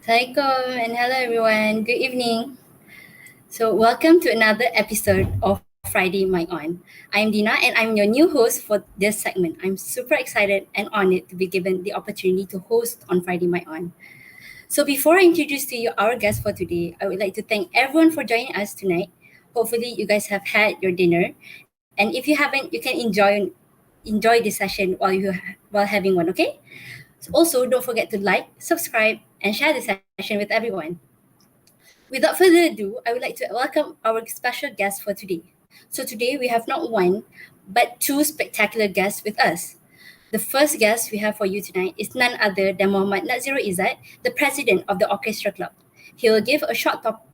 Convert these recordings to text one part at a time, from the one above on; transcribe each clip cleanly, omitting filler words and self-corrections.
Assalamualaikum and hello everyone. Good evening. So welcome to another episode of Friday My On. I'm Dina and I'm your new host for this segment. I'm super excited and honored to be given the opportunity to host on Friday My On. So before I introduce to you our guest for today, I would like to thank everyone for joining us tonight. Hopefully you guys have had your dinner, and if you haven't, you can enjoy this session while having one. Okay. So also, don't forget to like, subscribe, and share the session with everyone. Without further ado, I would like to welcome our special guest for today. So today we have not one, but two spectacular guests with us. The first guest we have for you tonight is none other than Muhammad Nazirul Izzat, the president of the Orchestra Club. He will give a short talk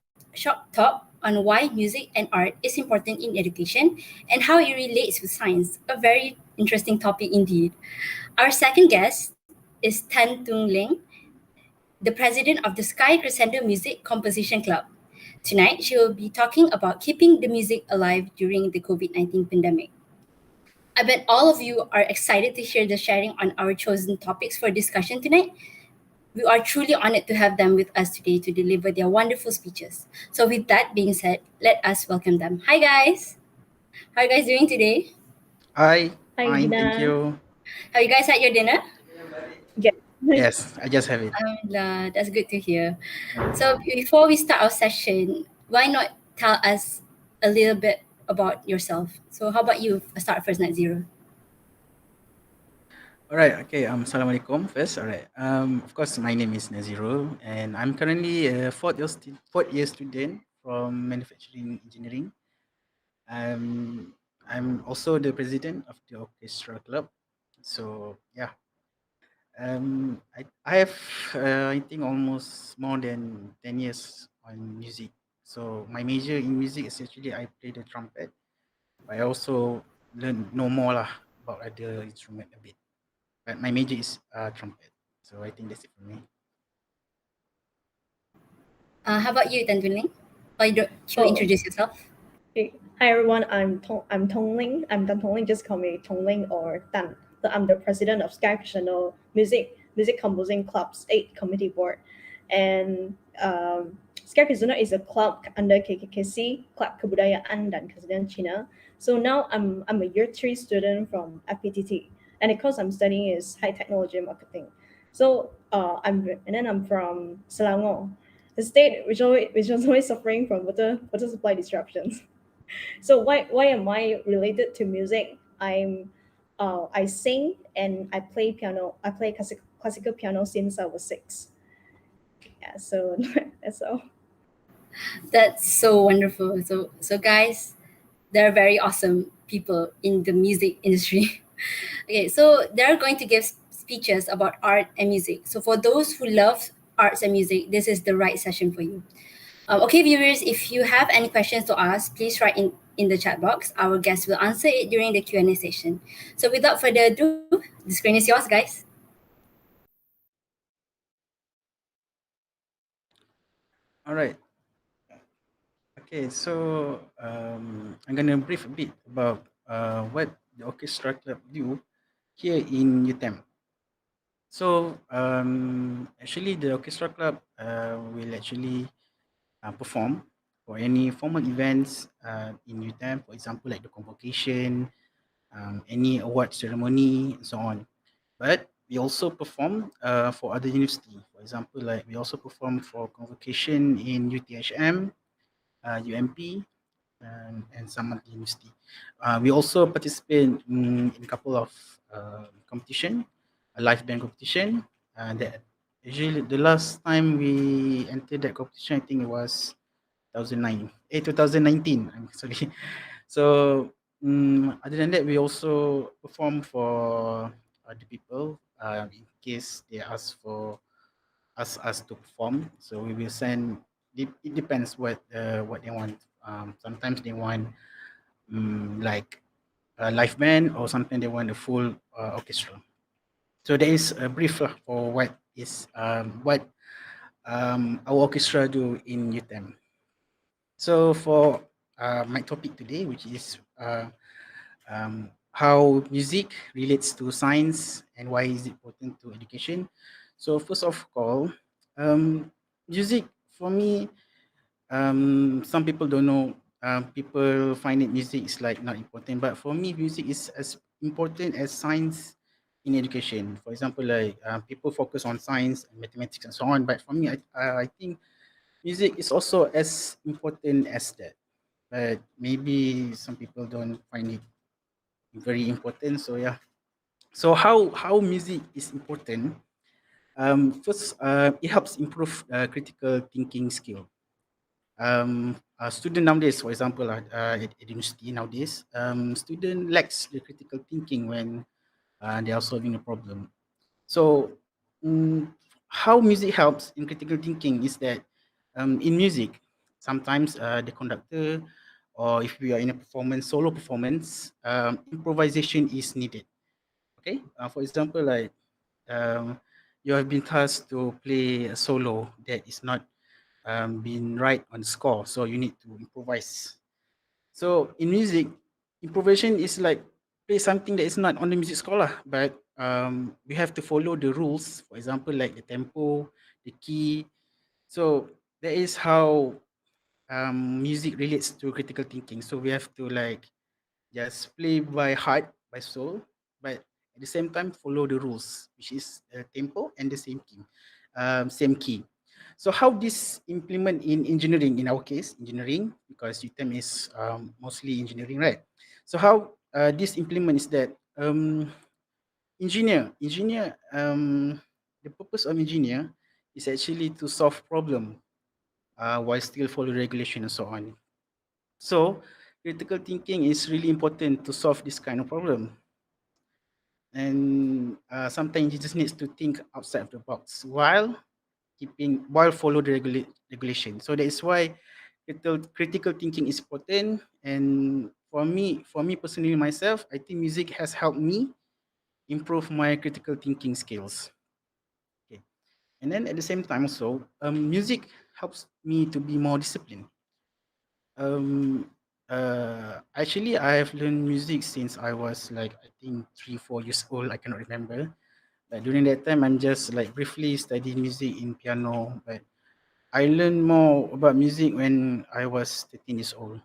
on why music and art is important in education and how it relates with science. A very interesting topic indeed. Our second guest is Tan Tung Ling, the president of the Sky Crescendo Music Composition Club. Tonight, she will be talking about keeping the music alive during the COVID 19 pandemic. I bet all of you are excited to hear the sharing on our chosen topics for discussion tonight. We are truly honored to have them with us today to deliver their wonderful speeches. So, with that being said, let us welcome them. Hi, guys. How are you guys doing today? Hi, Hi, fine, thank Dina. you. Have you guys had your dinner? Yes. Yes, I just have it. That's good to hear. So before we start our session, why not tell us a little bit about yourself? So how about you start first, Net Zero? All right, okay. Assalamualaikum first. All right. Of course, my name is Nazirul, and I'm currently a fourth year student from manufacturing engineering. I'm also the president of the orchestra club. So yeah, I have I think almost more than 10 years on music. So my major in music is actually I play the trumpet. But I also know more lah about other instrument a bit. But my major is trumpet. So I think that's it for me. How about you, Tan Twin Ling? Or you Oh, introduce yourself? okay. Hi everyone. I'm Tong Ling. I'm Dan Tong Ling. Just call me Tong Ling or Dan. So I'm the president of Sky Crescendo Music Composing Club's 8 committee board, and Sky Crescendo is a club under KKKC Club Kebudayaan dan Kesenian Cina. So now I'm a year 3 student from FPTT, and the course I'm studying is high technology marketing. So I'm from Selangor, the state which was always suffering from water supply disruptions. So why am I related to music? I sing and I play piano. I play classical piano since I was 6. Yeah, so that's all. That's so wonderful. So guys, they're very awesome people in the music industry. Okay, so they're going to give speeches about art and music. So for those who love arts and music, this is the right session for you. Okay, viewers, if you have any questions to ask, please write in the chat box. Our guests will answer it during the Q&A session. So without further ado, the screen is yours, guys. All right. Okay, so I'm gonna brief a bit about what the orchestra club do here in Utem. So actually, the orchestra club will actually perform for any formal events in Utem, for example, like the convocation, any award ceremony, and so on. But we also perform for other university. For example, like we also perform for convocation in UTHM, UMP, and some other university. We also participate in a couple of competition, a live band competition. That usually the last time we entered that competition, I think it was 2019. I'm sorry. So other than that, we also perform for other people in case they ask for us to perform. So we will send. It depends what they want. Sometimes they want like a live band, or sometimes they want a full orchestra. So there is a brief for what our orchestra do in UTEM. So for my topic today, which is how music relates to science and why is it important to education. So first of all, music for me, some people don't know. People find it music is like not important, but for me, music is as important as science in education. For example, like people focus on science and mathematics and so on, but for me, I think music is also as important as that. But maybe some people don't find it very important. So yeah. So how music is important? First, it helps improve critical thinking skill. A student nowadays, for example, at university nowadays, student lacks the critical thinking when they are solving a problem. So, mm, how music helps in critical thinking is that in music, sometimes the conductor, or if we are in a performance, solo performance, improvisation is needed. Okay, for example, like um, you have been tasked to play a solo that is not been right on score, so you need to improvise. So in music, improvisation is like play something that is not on the music score lah, but we have to follow the rules. For example, like the tempo, the key. So that is how music relates to critical thinking. So we have to like just play by heart, by soul, but at the same time follow the rules, which is tempo and the same key, same key. So how this implement in engineering, in our case, engineering, because UTEM is mostly engineering, right? So how this implement is that engineer, the purpose of engineer is actually to solve problem while still follow regulation and so on. So critical thinking is really important to solve this kind of problem. And sometimes you just need to think outside of the box while follow the regulation. So that is why critical thinking is important. And for me personally myself, I think music has helped me improve my critical thinking skills. Okay. And then at the same time also, music helps me to be more disciplined. Um, Actually, I have learned music since I was like I think 3 4 years old. I cannot remember. Like during that time, I'm just like briefly studying music in piano. But I learned more about music when I was 13 years old.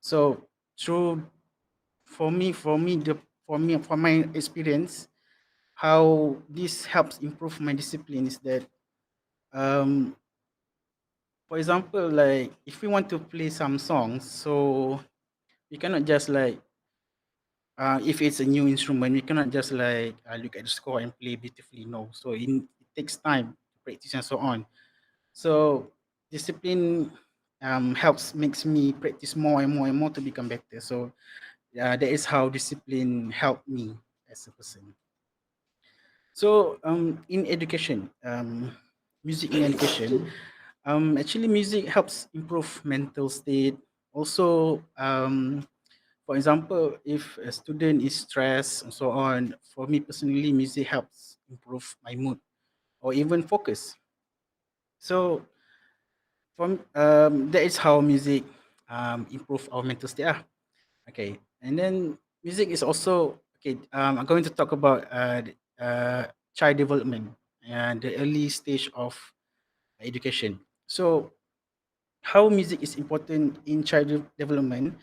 So through for my experience, how this helps improve my discipline is that um for example, like if we want to play some songs, so we cannot just like if it's a new instrument, we cannot just like look at the score and play beautifully. No, so it takes time to practice and so on. So discipline helps makes me practice more and more and more to become better. So that is how discipline helped me as a person. So in education, music in education, actually music helps improve mental state. Also, for example, if a student is stressed and so on, for me personally, music helps improve my mood or even focus. So that is how music improve our mental state. Okay, and then music is also okay. I'm going to talk about child development and the early stage of education. So how music is important in child development?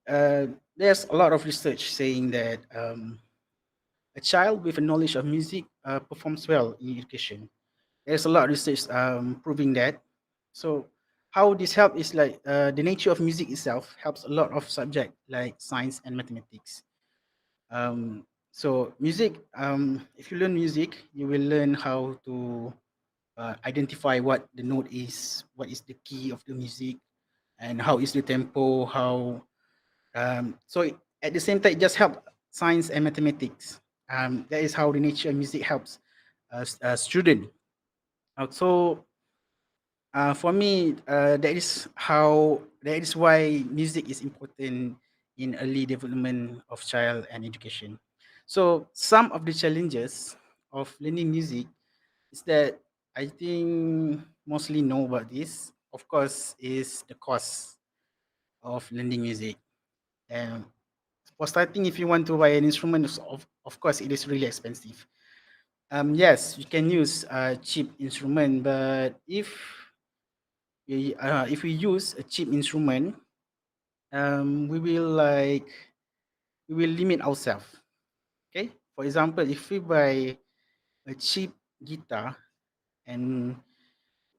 There's a lot of research saying that a child with a knowledge of music performs well in education. There's a lot of research proving that. So how this help is like the nature of music itself helps a lot of subject like science and mathematics. So music, if you learn music, you will learn how to identify what the note is, what is the key of the music, and how is the tempo, how at the same time it just help science and mathematics. That is how the nature of music helps a student. So for me, that is why music is important in early development of child and education. So some of the challenges of learning music is that I think mostly know about this. Of course, is the cost of learning music. Um, for starting, if you want to buy an instrument, of course, it is really expensive. Yes, you can use cheap instrument, but if we use a cheap instrument, we will limit ourselves. Okay, for example, if we buy a cheap guitar and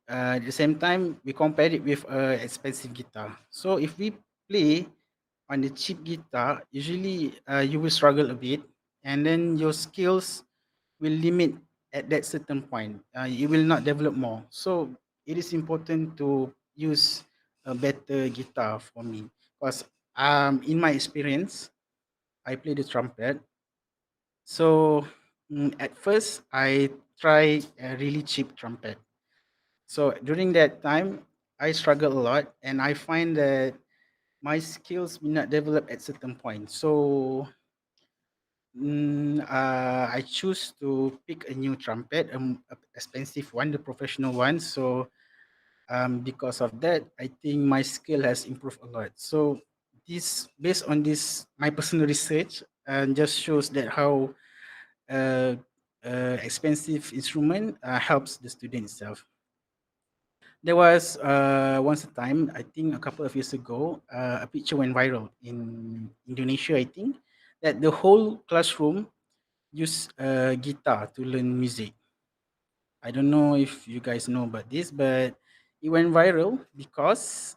at the same time we compare it with a expensive guitar, so if we play on the cheap guitar, usually you will struggle a bit, and then your skills will limit at that certain point. You will not develop more. So it is important to use a better guitar for me, because in my experience, I play the trumpet. So at first, I try a really cheap trumpet. So during that time, I struggle a lot, and I find that my skills will not develop at certain point. So I choose to pick a new trumpet, a expensive one, the professional one. So because of that, I think my skill has improved a lot. So this, based on this, my personal research, just shows that how uh, expensive instrument helps the student itself. There was once a time, I think a couple of years ago, a picture went viral in Indonesia, I think, that the whole classroom use a guitar to learn music. I don't know if you guys know about this, but it went viral because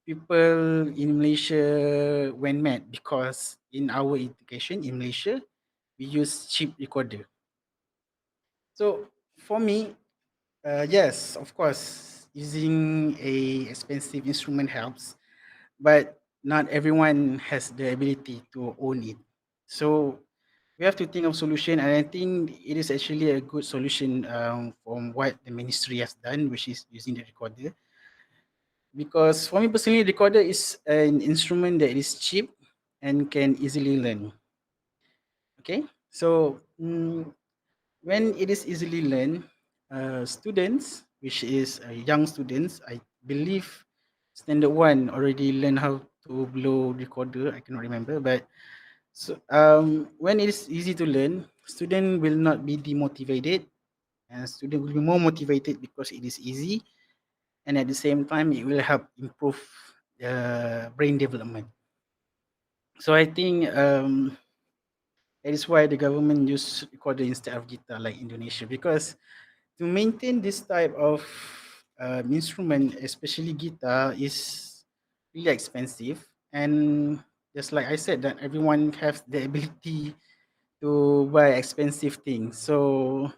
people in Malaysia went mad because in our education in Malaysia, we use cheap recorder. So for me, yes, of course, using a expensive instrument helps, but not everyone has the ability to own it. So we have to think of solution, and I think it is actually a good solution from what the ministry has done, which is using the recorder. Because for me personally, recorder is an instrument that is cheap and can easily learn. Okay, so when it is easily learned, students, which is young students, I believe standard one already learn how to blow recorder. I cannot remember, but so when it is easy to learn, student will not be demotivated, and student will be more motivated because it is easy, and at the same time, it will help improve the brain development. So I think that is why the government use recorder instead of guitar like Indonesia, because to maintain this type of instrument, especially guitar, is really expensive. And just like I said, that everyone has the ability to buy expensive things. So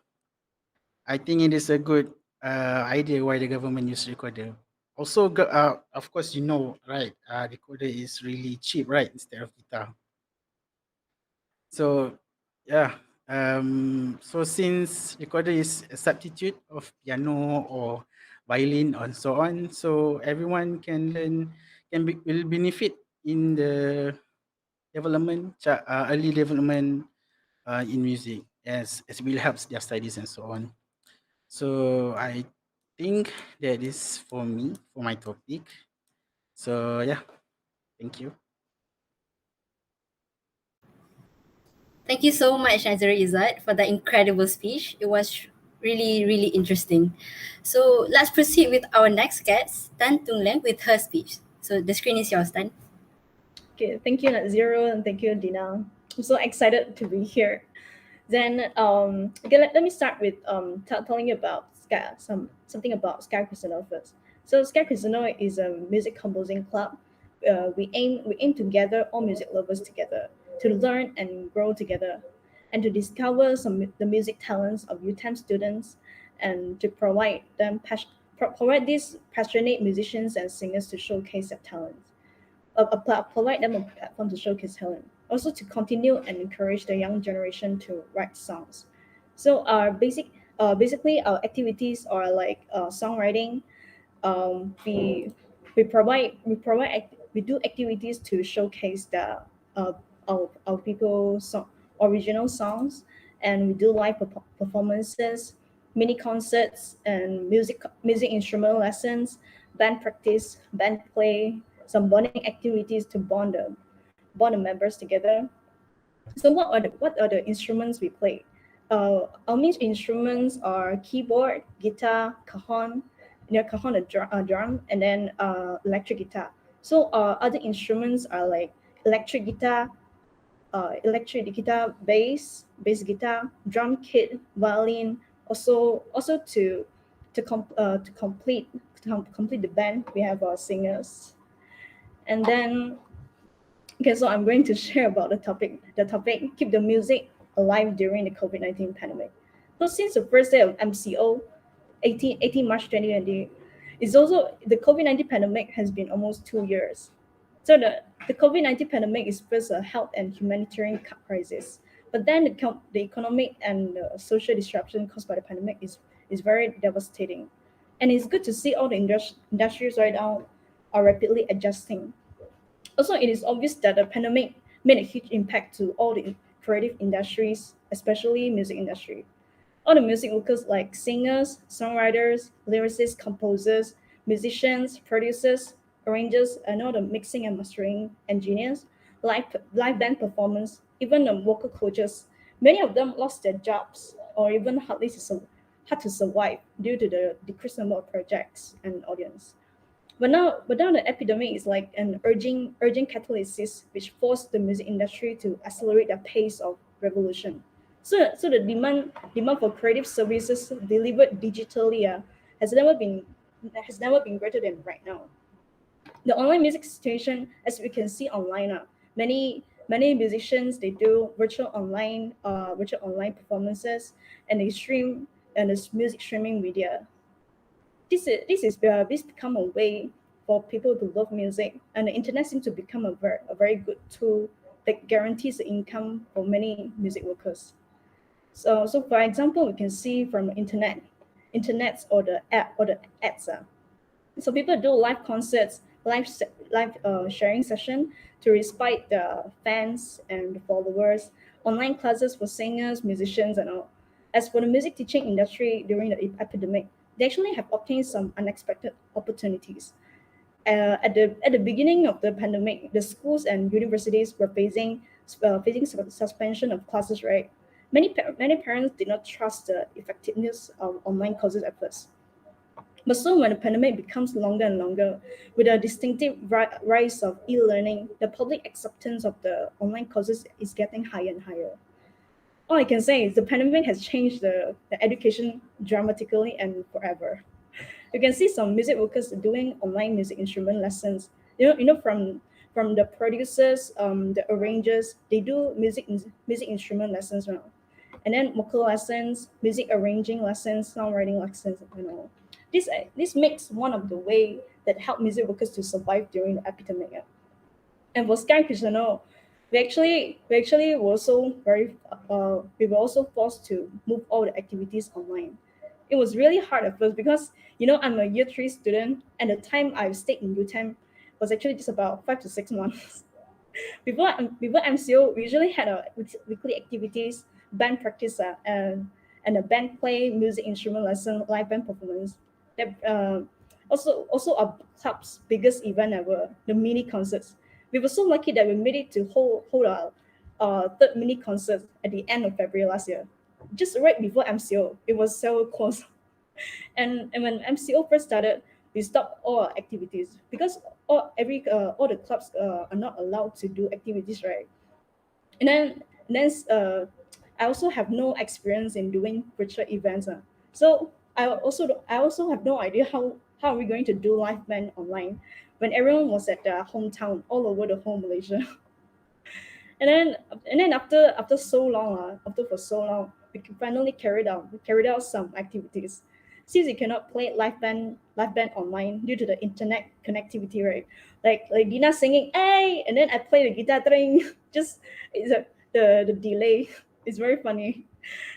I think it is a good idea why the government use recorder. Also, of course, you know, right? Recorder is really cheap, right? Instead of guitar. So yeah. So since recorder is a substitute of piano or violin and so on, so everyone can learn, will benefit in the early development in music, as it will help their studies and so on. So I think that is for me for my topic. So yeah, thank you. Thank you so much, Nazir Izzat, for that incredible speech. It was really, really interesting. So let's proceed with our next guest, Tan Tung Leng, with her speech. So the screen is yours, Tan. Okay, thank you, Net Zero, and thank you, Dina. I'm so excited to be here. Then, okay, let me start with telling you about something about Sky Crescendo first. So, Sky Crescendo is a music composing club. We aim to gather all music lovers together to learn and grow together, and to discover the music talents of UTEM students, and to provide these passionate musicians and singers to showcase their talents, provide them a platform to showcase talent. Also to continue and encourage the young generation to write songs. So basically our activities are like songwriting. We do activities to showcase uh, our people original songs, and we do live performances, mini concerts, and music instrumental lessons, band practice, band play, some bonding activities to bond the members together. So what are the instruments we play? Our main instruments are keyboard, guitar, cajon, cajon a drum, and then electric guitar. So other instruments are like electric guitar, bass guitar, drum kit, violin. Also to complete the band, we have our singers, and then okay. So I'm going to share about the topic. The topic: keep the music alive during the COVID-19 pandemic. So since the first day of MCO, 18 March 2020, it's also the COVID-19 pandemic has been almost 2 years. So the COVID-19 pandemic is first a health and humanitarian crisis, but then the economic and social disruption caused by the pandemic is very devastating. And it's good to see all the industries right now are rapidly adjusting. Also, it is obvious that the pandemic made a huge impact to all the creative industries, especially music industry. All the music workers like singers, songwriters, lyricists, composers, musicians, producers, arrangers, and all the mixing and mastering engineers, live band performance, even the vocal coaches. Many of them lost their jobs or even had to survive due to the decreased number of projects and audience. But now the epidemic is like an urging catalysis which forced the music industry to accelerate the pace of revolution. So the demand for creative services delivered digitally has never been greater than right now. The online music situation, as we can see online, many musicians they do virtual online performances, and they stream and this music streaming media. This become a way for people to love music, and the internet seems to become a very good tool that guarantees the income for many music workers. So for example, we can see from internets or the app or the ads. So people do live concerts, live sharing session to respite the fans and the followers, online classes for singers, musicians, and all. As for the music teaching industry during the epidemic, they actually have obtained some unexpected opportunities. At the beginning of the pandemic, the schools and universities were facing suspension of classes. Right, many parents did not trust the effectiveness of online courses at first. But soon, when the pandemic becomes longer and longer, with a distinctive rise of e-learning, the public acceptance of the online courses is getting higher and higher. All I can say is the pandemic has changed the education dramatically and forever. You can see some music workers doing online music instrument lessons. From the producers, the arrangers, they do music instrument lessons now, and then vocal lessons, music arranging lessons, songwriting lessons, and all. This makes one of the way that help music workers to survive during the epidemic. And for Sky Crescendo, we actually were also we were also forced to move all the activities online. It was really hard at first because I'm a year 3 student, and the time I stayed in Utem was actually just about 5 to 6 months. Before MCO, we usually had a weekly activities, band practice, and a band play, music instrument lesson, live band performance. That also our club's biggest event ever, the mini concerts. We were so lucky that we made it to hold our third mini concert at the end of February last year, just right before MCO. It was so close. And when MCO first started, we stopped all our activities because all the clubs are not allowed to do activities, right? And then I also have no experience in doing virtual events. So I also have no idea how are we going to do live band online when everyone was at their hometown all over the whole Malaysia. And then after so long, after for so long, we finally carried out some activities. Since you cannot play live band online due to the internet connectivity, right? Like Dina singing, hey, and then I play the guitar string. Just it's the delay is very funny.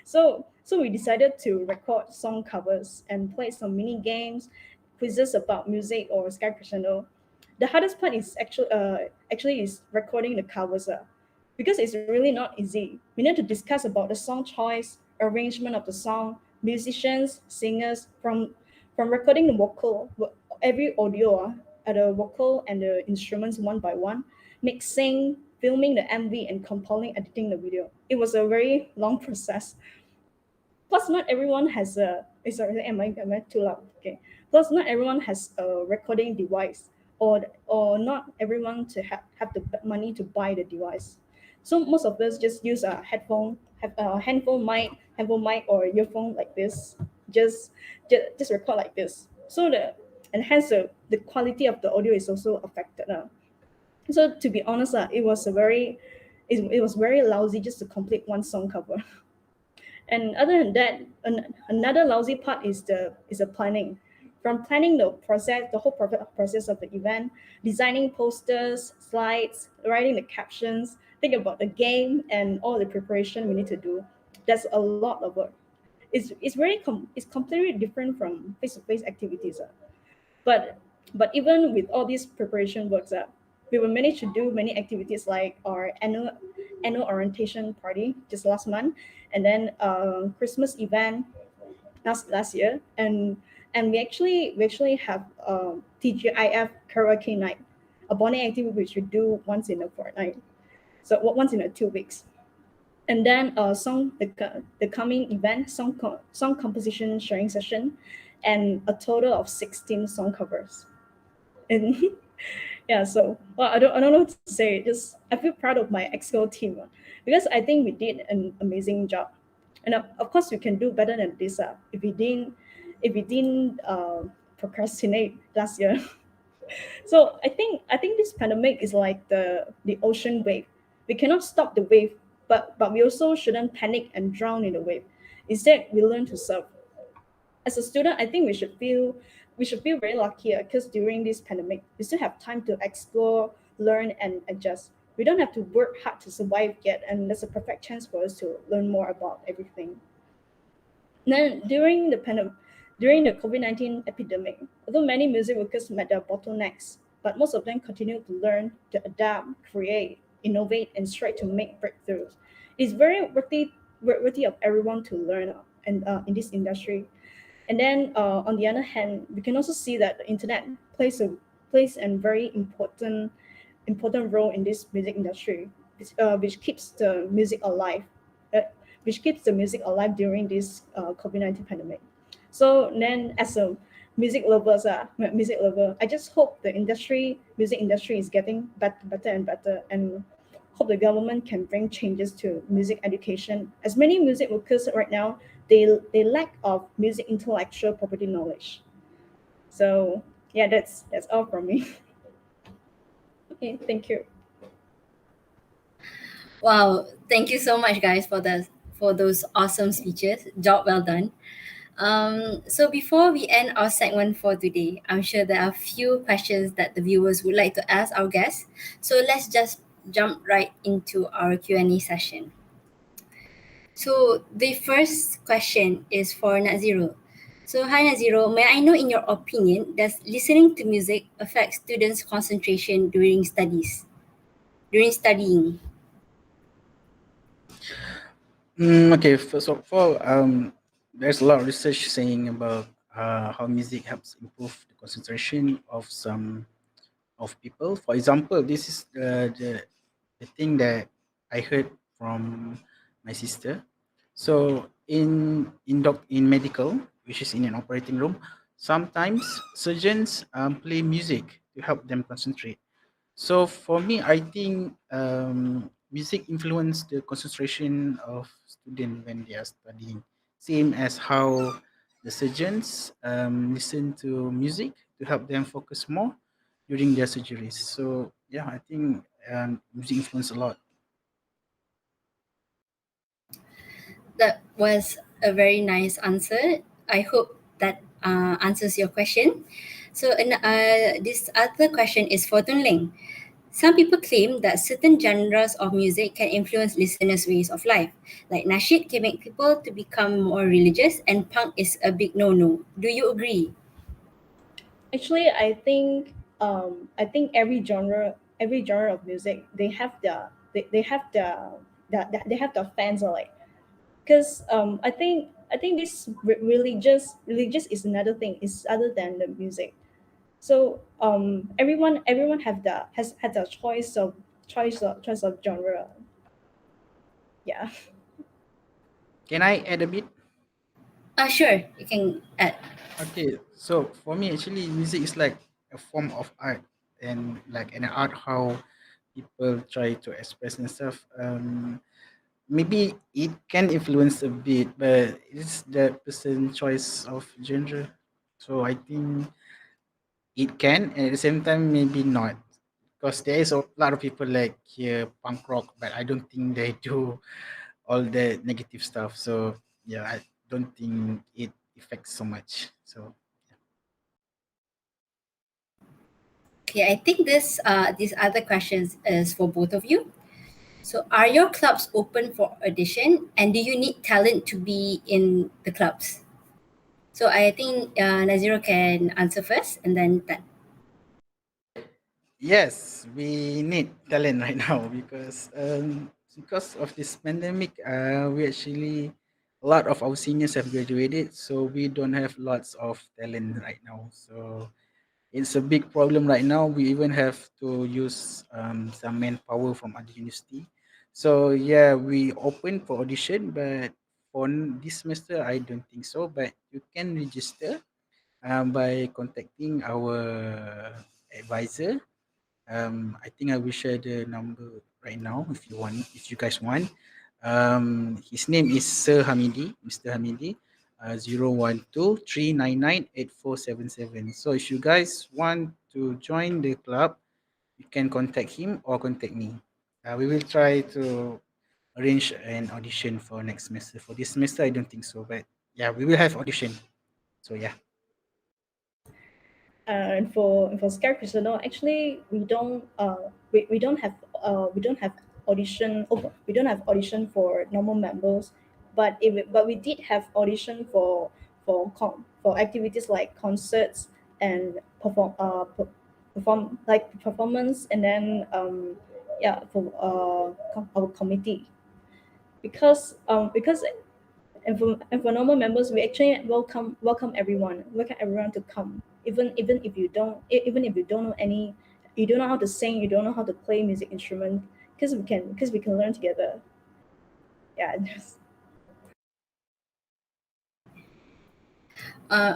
So we decided to record song covers and play some mini games, quizzes about music or Sky Crescendo. The hardest part is actually is recording the covers, because it's really not easy. We need to discuss about the song choice, arrangement of the song, musicians, singers, from recording the every audio, at the vocal and the instruments one by one, mixing, filming the MV, and compiling, editing the video. It was a very long process. Plus, not everyone has a. Sorry, am I too loud? Okay. Plus, not everyone has a recording device, or not everyone to have the money to buy the device. So most of us just use a headphone, have a handphone mic or earphone like this. Just record like this. So and hence the quality of the audio is also affected. So to be honest, it was very lousy just to complete one song cover. And other than that, another lousy part is the planning. From planning the whole process of the event, designing posters, slides, writing the captions, think about the game and all the preparation we need to do. That's a lot of work. It's completely different from face-to-face activities. But even with all these preparation works, we will manage to do many activities like our annual orientation party just last month, and then Christmas event last year, and we actually have TGIF karaoke night, a bonding activity which we do once in a fortnight, so once in a 2 weeks. And then the coming event song composition sharing session, and a total of 16 song covers. And yeah, so well, I don't know what to say. Just I feel proud of my exco team, because I think we did an amazing job, and of course we can do better than this. If we didn't procrastinate last year. So I think this pandemic is like the ocean wave. We cannot stop the wave, but we also shouldn't panic and drown in the wave. Instead, we learn to surf. As a student, I think we should feel very lucky, because during this pandemic, we still have time to explore, learn, and adjust. We don't have to work hard to survive yet, and there's a perfect chance for us to learn more about everything. Then during the COVID-19 epidemic, although many music workers met their bottlenecks, but most of them continued to learn, to adapt, create, innovate, and strive to make breakthroughs. It's very worthy of everyone to learn, and in this industry. And then on the other hand, we can also see that the internet plays a very important role in this music industry, which keeps the music alive, uh, during this COVID-19 pandemic. So then, as a music lover, I just hope the music industry is getting better and better, and hope the government can bring changes to music education. As many music workers right now, they lack of music intellectual property knowledge. So yeah, that's all from me. Okay, thank you. Wow, thank you so much, guys, for those awesome speeches. Job well done. So before we end our segment for today, I'm sure there are a few questions that the viewers would like to ask our guests. So let's just jump right into our Q&A session. So the first question is for Naziro. So hi Naziro, may I know in your opinion, does listening to music affect students' concentration during studying? Okay, first of all, there's a lot of research saying about how music helps improve the concentration of some of people. For example, this is the thing that I heard from my sister. So in medical, which is in an operating room, sometimes surgeons play music to help them concentrate. So for me, I think music influence the concentration of students when they are studying. Same as how the surgeons listen to music to help them focus more during their surgeries. So yeah, I think music influence a lot. That was a very nice answer. I hope that answers your question. So, this other question is for Tunling. Some people claim that certain genres of music can influence listeners' ways of life. Like nasheed can make people to become more religious, and punk is a big no-no. Do you agree? Actually, I think every genre of music, they have the fans, are like, because I think this religious is another thing, is other than the music. So everyone has had the choice of genre. Yeah. Can I add a bit? Sure, you can add. Okay, so for me, actually, music is like a form of art, and like an art how people try to express themselves. Maybe it can influence a bit, but it's the person choice of genre. So I think it can, and at the same time, maybe not, because there is a lot of people like hear punk rock, but I don't think they do all the negative stuff. So yeah, I don't think it affects so much. So Okay, I think these other questions is for both of you. So, are your clubs open for audition, and do you need talent to be in the clubs? So, I think Naziro can answer first, and then Tan. yes, we need talent right now because of this pandemic. We actually a lot of our seniors have graduated, so we don't have lots of talent right now. So it's a big problem right now. We even have to use some manpower from other university. So yeah, we open for audition, but for this semester, I don't think so. But you can register by contacting our advisor. I think I will share the number right now if you want, if you guys want. His name is Sir Hamidi, Mr. Hamidi, 012-399-8477. So if you guys want to join the club, you can contact him or contact me. We will try to arrange an audition for next semester. For this semester, I don't think so, but yeah, we will have audition. So yeah. And for Sky Crescendo, actually we don't have audition. Oh, we don't have audition for normal members, but we did have audition for activities like concerts and performance, and then yeah, for our committee, because and for normal members, we actually welcome everyone to come, even if you don't even if you don't know how to sing, you don't know how to play music instrument, because we can learn together. Yeah.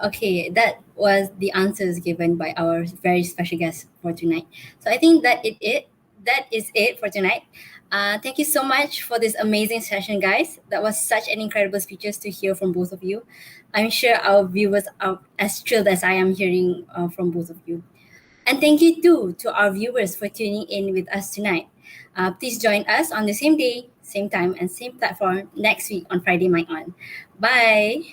Okay, that was the answers given by our very special guest for tonight. So I think that is it for tonight. Thank you so much for this amazing session, guys. That was such an incredible speeches to hear from both of you. I'm sure our viewers are as thrilled as I am hearing from both of you. And thank you too to our viewers for tuning in with us tonight. Please join us on the same day, same time, and same platform next week on Friday Mic On. Bye.